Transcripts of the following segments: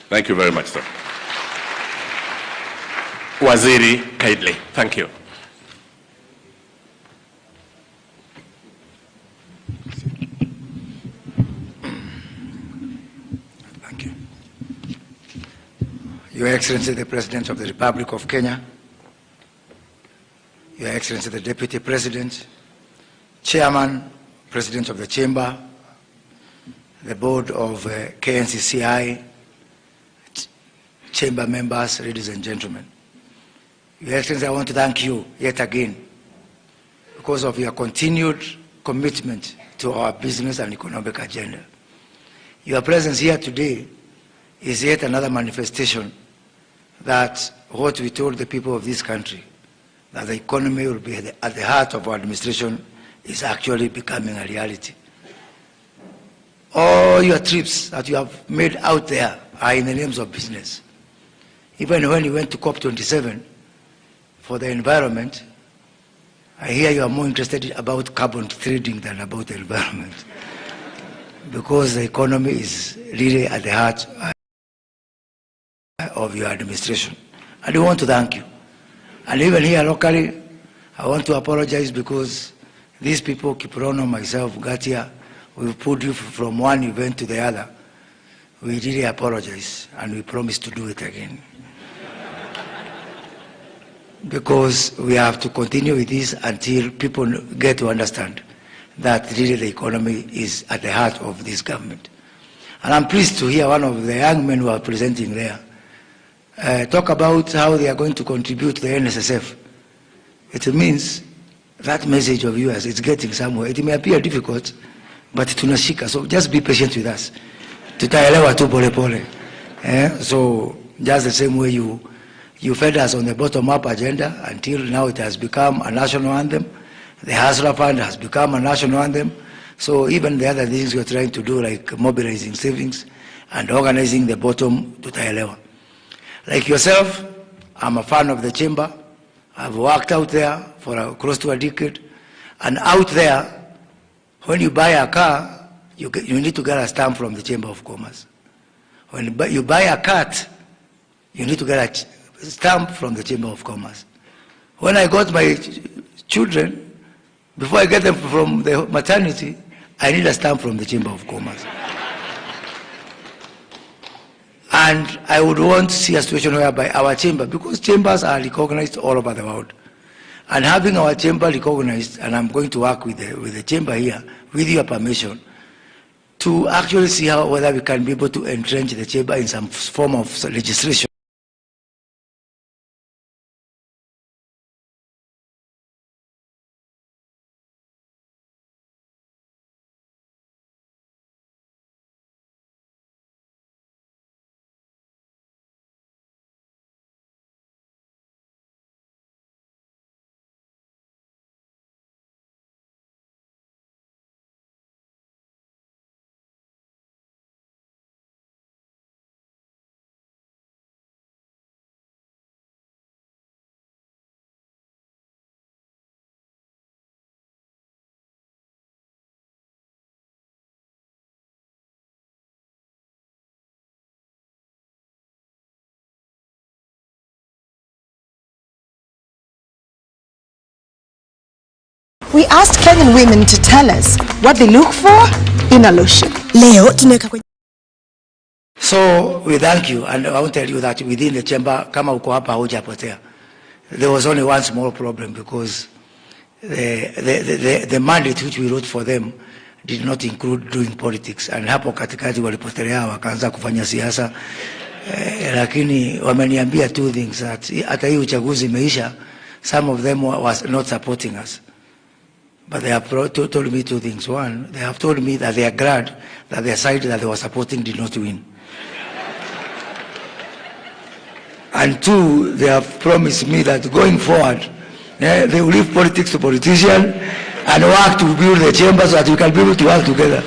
Thank you very much, sir. Waziri Kaidli, thank you. Thank you. Your Excellency, the President of the Republic of Kenya, Your Excellency, the Deputy President, Chairman, President of the Chamber, the Board of KNCCI, Chamber members, ladies and gentlemen. Your Excellency, I want to thank you yet again because of your continued commitment to our business and economic agenda. Your presence here today is yet another manifestation that what we told the people of this country, that the economy will be at the heart of our administration, is actually becoming a reality. All your trips that you have made out there are in the names of business. Even when you went to COP27 for the environment, I hear you are more interested about carbon trading than about the environment. Because the economy is really at the heart of your administration. And we want to thank you. And even here locally, I want to apologize because these people, Kiprono and myself, got here, we put you from one event to the other. We really apologize and we promise to do it again. Because we have to continue with this until people get to understand that really the economy is at the heart of this government. And I'm pleased to hear one of the young men who are presenting there talk about how they are going to contribute to the NSSF. It means that message of yours is getting somewhere. It may appear difficult, but tunashika. So just be patient with us. Tutaelewa tu pole pole. So just the same way you fed us on the bottom-up agenda until now it has become a national anthem. The Hustler Fund has become a national anthem. So even the other things we're trying to do, like mobilizing savings and organizing the bottom, tutaelewa. Like yourself, I'm a fan of the chamber. I've worked out there for close to a decade. And out there, when you buy a car, you need to get a stamp from the Chamber of Commerce. When you buy a cat, you need to get a stamp from the Chamber of Commerce. When I got my children, before I get them from the maternity, I need a stamp from the Chamber of Commerce. And I would want to see a situation whereby our chamber, because chambers are recognized all over the world, and having our chamber recognized, and I'm going to work with the chamber here, with your permission, to actually see whether we can be able to entrench the chamber in some form of legislation. We asked Kenyan women to tell us what they look for in a lotion. Leo tunaweka kwenye. So we thank you, and I want to tell you that within the chamber, kama uko hapa hujapotea, there was only one small problem because the mandate which we wrote for them did not include doing politics, and hapo katikati walipotelea wakaanza kufanya siasa. Lakini wameniambia two things, that hata hii uchaguzi imeisha, some of them was not supporting us. But they have told me two things. One, they have told me that they are glad that their side that they were supporting did not win. And two, they have promised me that going forward, they will leave politics to politicians and work to build the chamber so that we can be able to work together.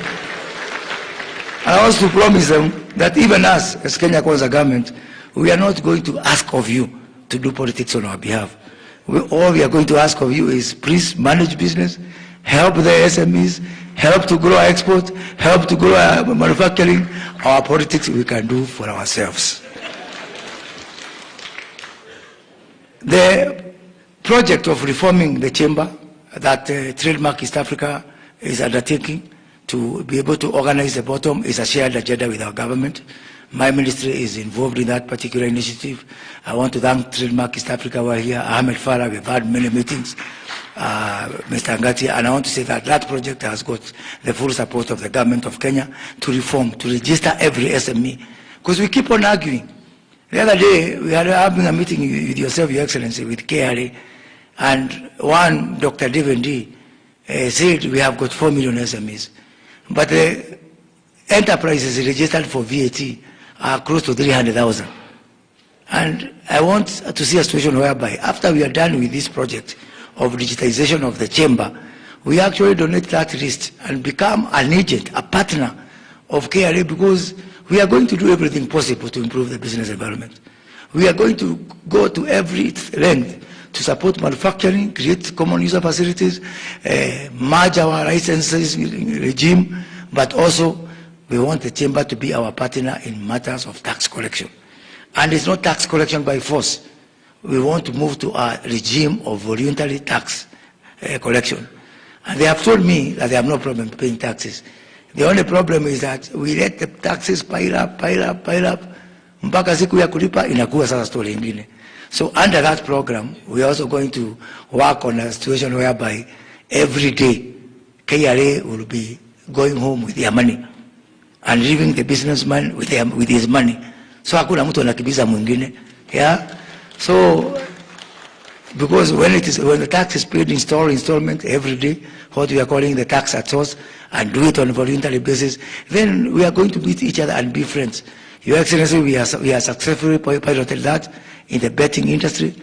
And I want to promise them that even us, as Kenya Kwanza government, we are not going to ask of you to do politics on our behalf. All we are going to ask of you is please manage business, help the SMEs, help to grow our export, help to grow our manufacturing. Our politics we can do for ourselves. The project of reforming the chamber that Trademark East Africa is undertaking to be able to organize the bottom is a shared agenda with our government. My ministry is involved in that particular initiative. I want to thank Trademark East Africa who are here. Ahmed Farah, we've had many meetings, Mr. Ngati, and I want to say that that project has got the full support of the government of Kenya to reform, to register every SME. Because we keep on arguing. The other day, we had having a meeting with yourself, Your Excellency, with KRA, and one, Dr. David D, said we have got 4 million SMEs. But the enterprises registered for VAT are close to 300,000. And I want to see a situation whereby after we are done with this project of digitization of the chamber, we actually donate that list and become an agent, a partner of KRA, because we are going to do everything possible to improve the business environment. We are going to go to every length to support manufacturing, create common user facilities, merge our licenses regime, but also we want the chamber to be our partner in matters of tax collection. And it's not tax collection by force. We want to move to a regime of voluntary tax collection. And they have told me that they have no problem paying taxes. The only problem is that we let the taxes pile up, mpaka siku ya kulipa inakuwa sasa story ingine. So under that program, we are also going to work on a situation whereby every day KRA will be going home with their money and leaving the businessman with his money. So hakuna mtu anakibiza mwingine. Yeah. So because when the tax is paid installment every day, what we are calling the tax at source, and do it on a voluntary basis, then we are going to meet each other and be friends. Your Excellency, we are successfully piloted that in the betting industry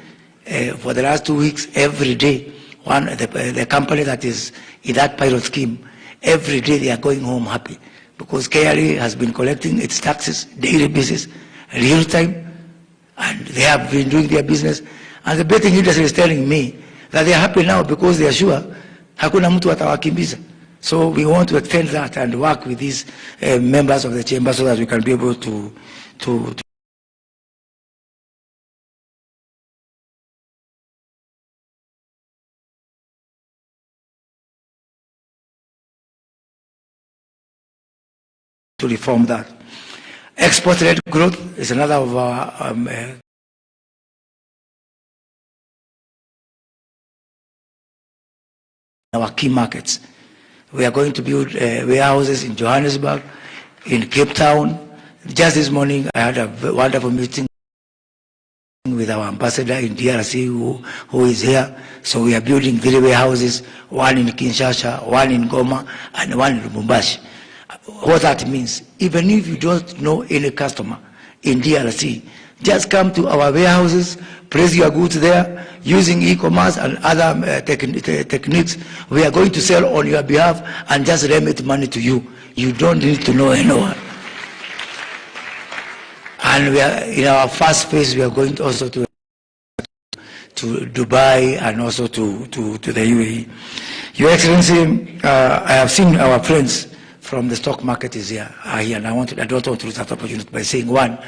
for the last 2 weeks. Every day, the company that is in that pilot scheme, every day they are going home happy because KRA has been collecting its taxes daily basis, real time, and they have been doing their business. And the betting industry is telling me that they are happy now because they are sure hakuna mtu atawakimbiza. So we want to extend that and work with these members of the chamber so that we can be able to reform that. Export-led growth is another of our key markets. We are going to build warehouses in Johannesburg, in Cape Town. Just this morning, I had a wonderful meeting with our ambassador in DRC who is here. So we are building 3 warehouses, one in Kinshasa, one in Goma, and one in Lubumbashi. What that means, even if you don't know any customer in DRC, just come to our warehouses, place your goods there, using e-commerce and other techniques. We are going to sell on your behalf and just remit money to you. You don't need to know anyone. And we are, in our first phase, we are going to also to Dubai and also to the UAE. Your Excellency, I have seen our friends from the stock market is here, and I don't want to lose that opportunity by saying, one,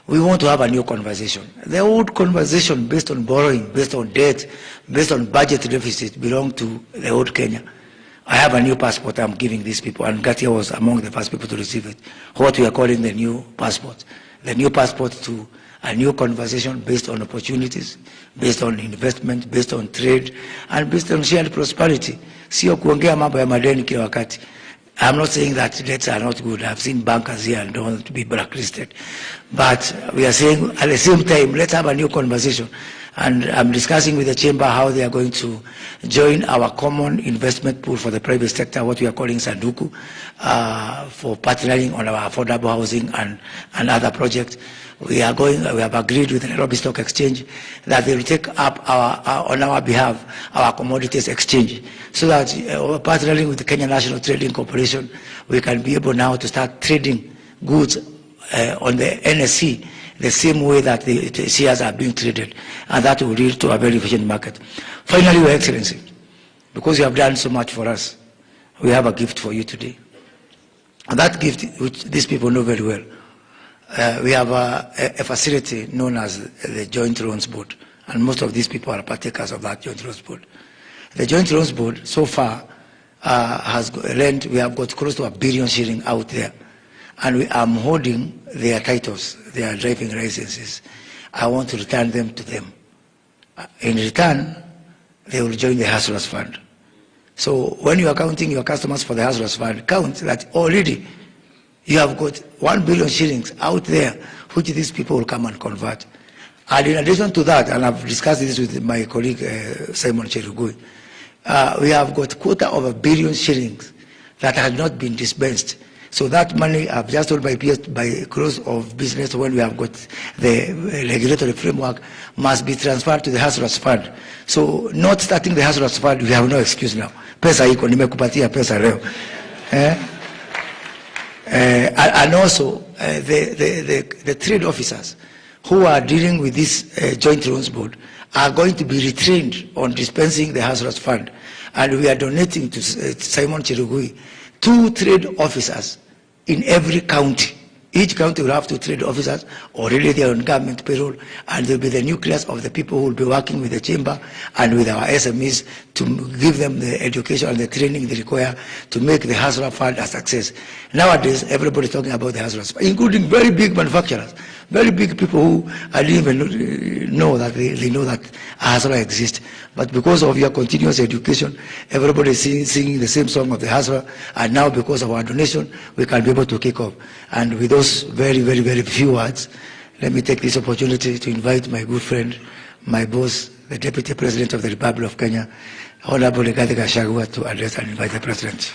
we want to have a new conversation. The old conversation based on borrowing, based on debt, based on budget deficit belong to the old Kenya. I have a new passport I'm giving these people, and Gatia was among the first people to receive it. What we are calling the new passport. The new passport to a new conversation based on opportunities, based on investment, based on trade, and based on shared prosperity. Sio kuongea mambo ya madeni kila wakati. I'm not saying that debts are not good. I've seen bankers here and don't want to be blacklisted. But we are saying at the same time, let's have a new conversation. And I'm discussing with the chamber how they are going to join our common investment pool for the private sector, what we are calling Sanduku, for partnering on our affordable housing and other projects. We have agreed with the Nairobi Stock Exchange that they will take up on our behalf, our commodities exchange, so that partnering with the Kenya National Trading Corporation, we can be able now to start trading goods on the NSC the same way that the shares are being traded, and that will lead to a very efficient market. Finally, Your Excellency, because you have done so much for us, we have a gift for you today. And that gift, which these people know very well, we have a facility known as the Joint Loans Board, and most of these people are partakers of that Joint Loans Board. The Joint Loans Board, so far, has lent, we have got close to £1 billion out there, and we are holding their titles, their driving licenses. I want to return them to them. In return, they will join the Hustlers Fund. So when you are counting your customers for the Hustlers Fund, count that already you have got £1 billion out there, which these people will come and convert. And in addition to that, and I've discussed this with my colleague Simon Cherugui, we have got £250 million that has not been dispensed. So that money, I've just told by close of business, when we have got the regulatory framework, must be transferred to the Hustlers Fund. So not starting the Hustlers Fund, we have no excuse now. Pesa iko, nimekupatia pesa leo. And also, the trade officers who are dealing with this Joint Loans Board are going to be retrained on dispensing the Hustlers Fund. And we are donating to Simon Cherugui 2 trade officers in every county. Each county will have 2 trade officers, already they are on government payroll, and they'll be the nucleus of the people who will be working with the chamber and with our SMEs to give them the education and the training they require to make the Hustler Fund a success. Nowadays, everybody is talking about the Hustlers Fund, including very big manufacturers, very big people who I didn't even know that they know that a Hustler exists. But because of your continuous education, everybody is singing the same song of the Hustler, and now because of our donation, we can be able to kick off. And with those very, very, very few words, let me take this opportunity to invite my good friend, my boss, the Deputy President of the Republic of Kenya, Honorable Rigathi Gachagua, to address and invite the President.